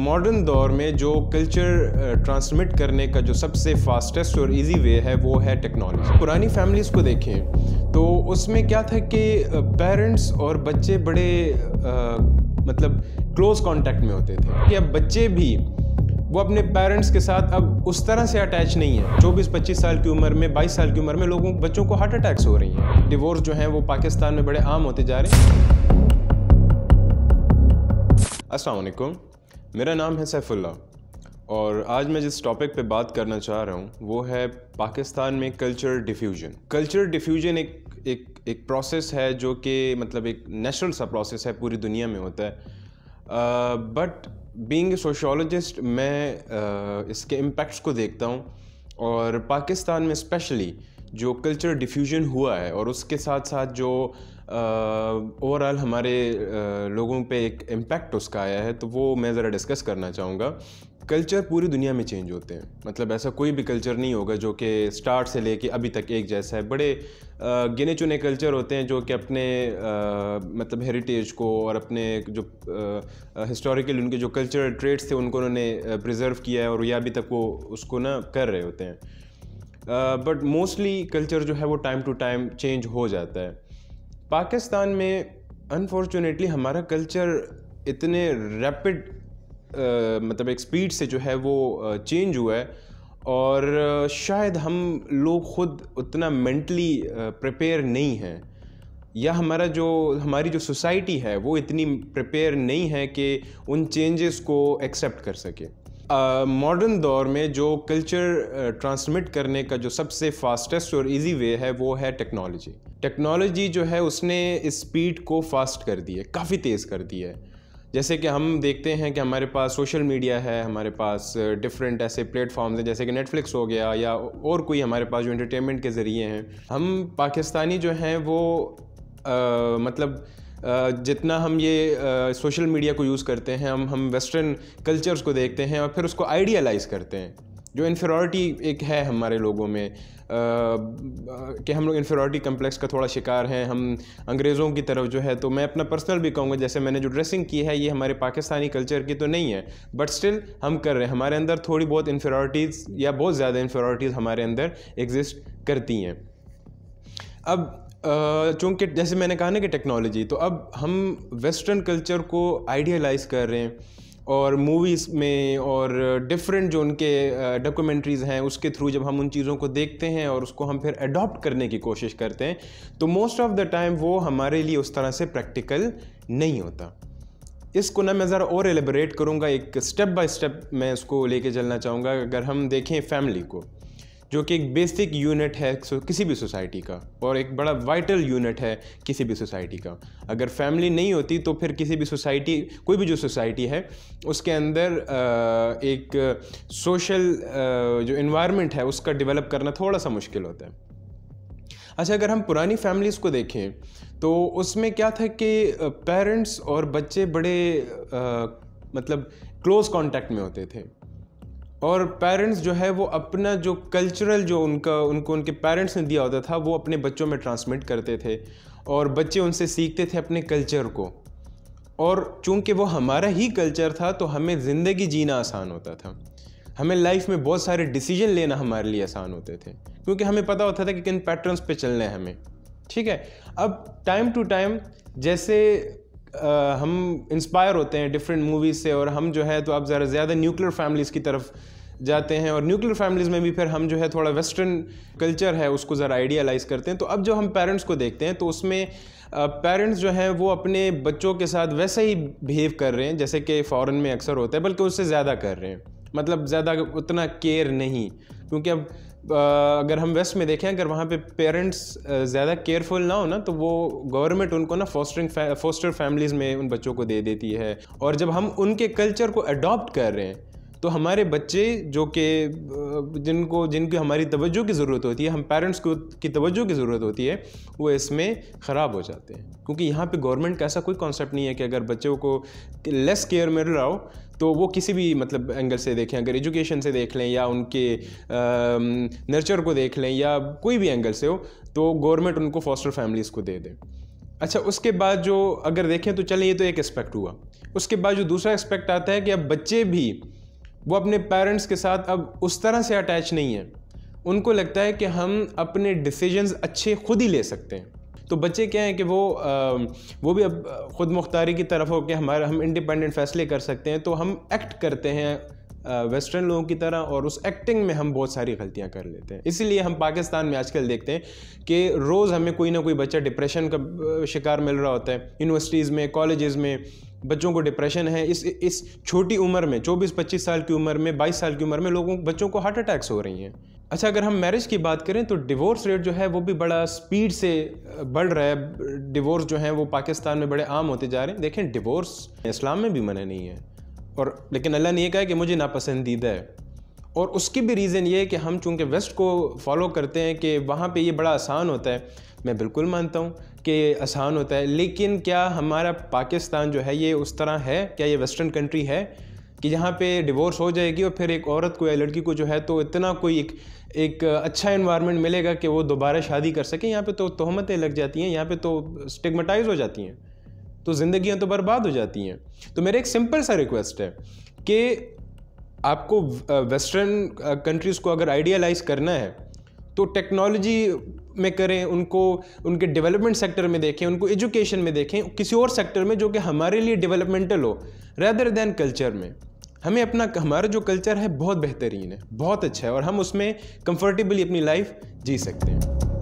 Modern दौर में जो कल्चर ट्रांसमिट करने का जो सबसे फास्टेस्ट और इजी वे है वो है टेक्नोलॉजी। पुरानी फैमिलीज़ को देखें तो उसमें क्या था कि पेरेंट्स और बच्चे बड़े मतलब क्लोज़ कांटेक्ट में होते थे कि अब बच्चे भी वो अपने पेरेंट्स के साथ अब उस तरह से अटैच नहीं है। 24-25 साल की उम्र में, 22 साल की उम्र में बच्चों को हार्ट अटैक्स हो रही हैं। डिवोर्स जो हैं वो पाकिस्तान में बड़े आम होते जा रहे हैं। अस्सलाम वालेकुम, मेरा नाम है सैफुल्ला और आज मैं जिस टॉपिक पे बात करना चाह रहा हूँ वो है पाकिस्तान में कल्चर डिफ्यूजन। कल्चर डिफ्यूजन एक प्रोसेस है जो कि मतलब एक नेचुरल सा प्रोसेस है, पूरी दुनिया में होता है। बट बीइंग ए सोशियोलॉजिस्ट मैं इसके इम्पैक्ट्स को देखता हूँ और पाकिस्तान में स्पेशली जो कल्चर डिफ्यूजन हुआ है और उसके साथ साथ जो ओवरऑल हमारे लोगों पे एक इम्पैक्ट उसका आया है, तो वो मैं ज़रा डिस्कस करना चाहूँगा। कल्चर पूरी दुनिया में चेंज होते हैं, मतलब ऐसा कोई भी कल्चर नहीं होगा जो कि स्टार्ट से लेके अभी तक एक जैसा है। बड़े गिने चुने कल्चर होते हैं जो कि अपने मतलब हेरिटेज को और अपने जो हिस्टोरिकल उनके जो कल्चरल ट्रेट्स थे उनको उन्होंने प्रिजर्व किया है और या अभी तक वो उसको ना कर रहे होते हैं। बट मोस्टली कल्चर जो है वो टाइम टू टाइम चेंज हो जाता है। पाकिस्तान में अनफॉर्चुनेटली हमारा कल्चर इतने रैपिड मतलब एक स्पीड से जो है वो चेंज हुआ है और शायद हम लोग ख़ुद उतना मेंटली प्रिपेयर नहीं हैं, या हमारी जो सोसाइटी है वो इतनी प्रिपेयर नहीं है कि उन चेंजेस को एक्सेप्ट कर सके। मॉडर्न दौर में जो कल्चर ट्रांसमिट करने का जो सबसे फास्टेस्ट और इजी वे है वो है टेक्नोलॉजी। टेक्नोलॉजी जो है उसने इस स्पीड को फास्ट कर दी है, काफ़ी तेज़ कर दी है। जैसे कि हम देखते हैं कि हमारे पास सोशल मीडिया है, हमारे पास डिफरेंट ऐसे प्लेटफॉर्म्स हैं जैसे कि नेटफ्लिक्स हो गया या और कोई हमारे पास जो एंटरटेनमेंट के ज़रिए हैं। हम पाकिस्तानी जो हैं वो मतलब जितना हम ये सोशल मीडिया को यूज़ करते हैं, हम वेस्टर्न कल्चर्स को देखते हैं और फिर उसको आइडियलाइज़ करते हैं। जो इन्फीरियरिटी एक है हमारे लोगों में कि हम लोग इन्फीरियरिटी कम्प्लेक्स का थोड़ा शिकार हैं, हम अंग्रेज़ों की तरफ जो है। तो मैं अपना पर्सनल भी कहूँगा, जैसे मैंने जो ड्रेसिंग की है ये हमारे पाकिस्तानी कल्चर की तो नहीं है, बट स्टिल हम कर रहे हैं। हमारे अंदर थोड़ी बहुत इन्फीरियरिटीज़ या बहुत ज़्यादा इन्फीरियरिटीज़ हमारे अंदर एग्जिस्ट करती हैं। अब चूँकि जैसे मैंने कहा ना कि टेक्नोलॉजी, तो अब हम वेस्टर्न कल्चर को आइडियलाइज़ कर रहे हैं और मूवीज़ में और डिफरेंट जो उनके डॉक्यूमेंट्रीज़ हैं उसके थ्रू जब हम उन चीज़ों को देखते हैं और उसको हम फिर अडॉप्ट करने की कोशिश करते हैं तो मोस्ट ऑफ द टाइम वो हमारे लिए उस तरह से प्रैक्टिकल नहीं होता। इसको ना मैं ज़रा और एलिबरेट करूँगा, एक स्टेप बाय स्टेप मैं इसको लेके चलना चाहूँगा। अगर हम देखें फैमिली को, जो कि एक बेसिक यूनिट है किसी भी सोसाइटी का और एक बड़ा वाइटल यूनिट है किसी भी सोसाइटी का। अगर फैमिली नहीं होती तो फिर किसी भी सोसाइटी, कोई भी जो सोसाइटी है उसके अंदर एक सोशल जो इन्वायरमेंट है उसका डेवलप करना थोड़ा सा मुश्किल होता है। अच्छा, अगर हम पुरानी फैमिलीज़ को देखें तो उसमें क्या था कि पेरेंट्स और बच्चे बड़े मतलब क्लोज़ कांटेक्ट में होते थे और पेरेंट्स जो है वो अपना जो कल्चरल जो उनको उनके पेरेंट्स ने दिया होता था वो अपने बच्चों में ट्रांसमिट करते थे और बच्चे उनसे सीखते थे अपने कल्चर को। और चूंकि वो हमारा ही कल्चर था तो हमें ज़िंदगी जीना आसान होता था, हमें लाइफ में बहुत सारे डिसीजन लेना हमारे लिए आसान होते थे क्योंकि हमें पता होता था कि किन पैटर्न्स पे चलना है हमें। ठीक है, अब टाइम टू टाइम जैसे हम इंस्पायर होते हैं डिफरेंट मूवीज़ से और हम जो है तो अब ज़रा ज़्यादा न्यूक्लियर फैमिलीज़ की तरफ जाते हैं और न्यूक्लियर फैमिलीज़ में भी फिर हम जो है थोड़ा वेस्टर्न कल्चर है उसको ज़रा आइडियलाइज़ करते हैं। तो अब जो हम पेरेंट्स को देखते हैं तो उसमें पेरेंट्स जो हैं वो अपने बच्चों के साथ वैसे ही बिहेव कर रहे हैं जैसे कि फ़ॉरेन में अक्सर होता है, बल्कि उससे ज़्यादा कर रहे हैं, मतलब ज़्यादा उतना केयर नहीं। क्योंकि अब अगर हम वेस्ट में देखें, अगर वहाँ पे पेरेंट्स ज़्यादा केयरफुल ना हो ना तो वो गवर्नमेंट उनको ना फोस्टर फैमिलीज़ में उन बच्चों को दे देती है। और जब हम उनके कल्चर को अडॉप्ट कर रहे हैं तो हमारे बच्चे जो कि जिनकी हमारी तवज्जो की ज़रूरत होती है, हम पेरेंट्स को की तवज्जो की ज़रूरत होती है, वो इसमें ख़राब हो जाते हैं। क्योंकि यहाँ पे गवर्नमेंट का ऐसा कोई कॉन्सेप्ट नहीं है कि अगर बच्चों को लेस केयर मिल रहा हो तो वो किसी भी मतलब एंगल से देखें, अगर एजुकेशन से देख लें या उनके नर्चर को देख लें या कोई भी एंगल से हो, तो गवर्नमेंट उनको फॉस्टर फैमिलीज़ को दे दे। अच्छा, उसके बाद जो अगर देखें तो चलें, ये तो एक एस्पेक्ट हुआ। उसके बाद जो दूसरा एस्पेक्ट आता है कि अब बच्चे भी वो अपने पेरेंट्स के साथ अब उस तरह से अटैच नहीं है। उनको लगता है कि हम अपने डिसीजंस अच्छे खुद ही ले सकते हैं। तो बच्चे क्या हैं कि वो भी अब खुद मुख्तारी की तरफ हो कि हम इंडिपेंडेंट फैसले कर सकते हैं, तो हम एक्ट करते हैं वेस्टर्न लोगों की तरह, और उस एक्टिंग में हम बहुत सारी गलतियां कर लेते हैं। इसीलिए हम पाकिस्तान में आजकल देखते हैं कि रोज़ हमें कोई ना कोई बच्चा डिप्रेशन का शिकार मिल रहा होता है। यूनिवर्सिटीज़ में, कॉलेजेस में बच्चों को डिप्रेशन है। इस छोटी उम्र में, 24-25 साल की उम्र में, 22 साल की उम्र में बच्चों को हार्ट अटैक्स हो रही हैं। अच्छा, अगर हम मैरिज की बात करें तो डिवोर्स रेट जो है वो भी बड़ा स्पीड से बढ़ रहा है। डिवोर्स जो है वो पाकिस्तान में बड़े आम होते जा रहे हैं। देखें, डिवोर्स इस्लाम में भी मना नहीं है, लेकिन अल्लाह ने यह कहा कि मुझे नापसंदीदा है। और उसकी भी रीज़न ये है कि हम चूँकि वेस्ट को फॉलो करते हैं कि वहाँ पे ये बड़ा आसान होता है। मैं बिल्कुल मानता हूँ कि आसान होता है, लेकिन क्या हमारा पाकिस्तान जो है ये उस तरह है? क्या ये वेस्टर्न कंट्री है कि जहाँ पे डिवोर्स हो जाएगी और फिर एक औरत को या लड़की को जो है तो इतना कोई एक अच्छा एनवायरनमेंट मिलेगा कि वो दोबारा शादी कर सके? यहाँ पे तो तोहमतें लग जाती हैं, यहाँ पे तो स्टिग्मेटाइज हो जाती हैं, तो ज़िंदगियाँ तो बर्बाद हो जाती हैं। तो मेरा एक सिंपल सा रिक्वेस्ट है कि आपको वेस्टर्न कंट्रीज़ को अगर आइडियलाइज़ करना है तो टेक्नोलॉजी में करें, उनको उनके डेवलपमेंट सेक्टर में देखें, उनको एजुकेशन में देखें, किसी और सेक्टर में जो कि हमारे लिए डेवलपमेंटल हो, रेदर दैन कल्चर में। हमारा जो कल्चर है बहुत बेहतरीन है, बहुत अच्छा है, और हम उसमें कंफर्टेबली अपनी लाइफ जी सकते हैं।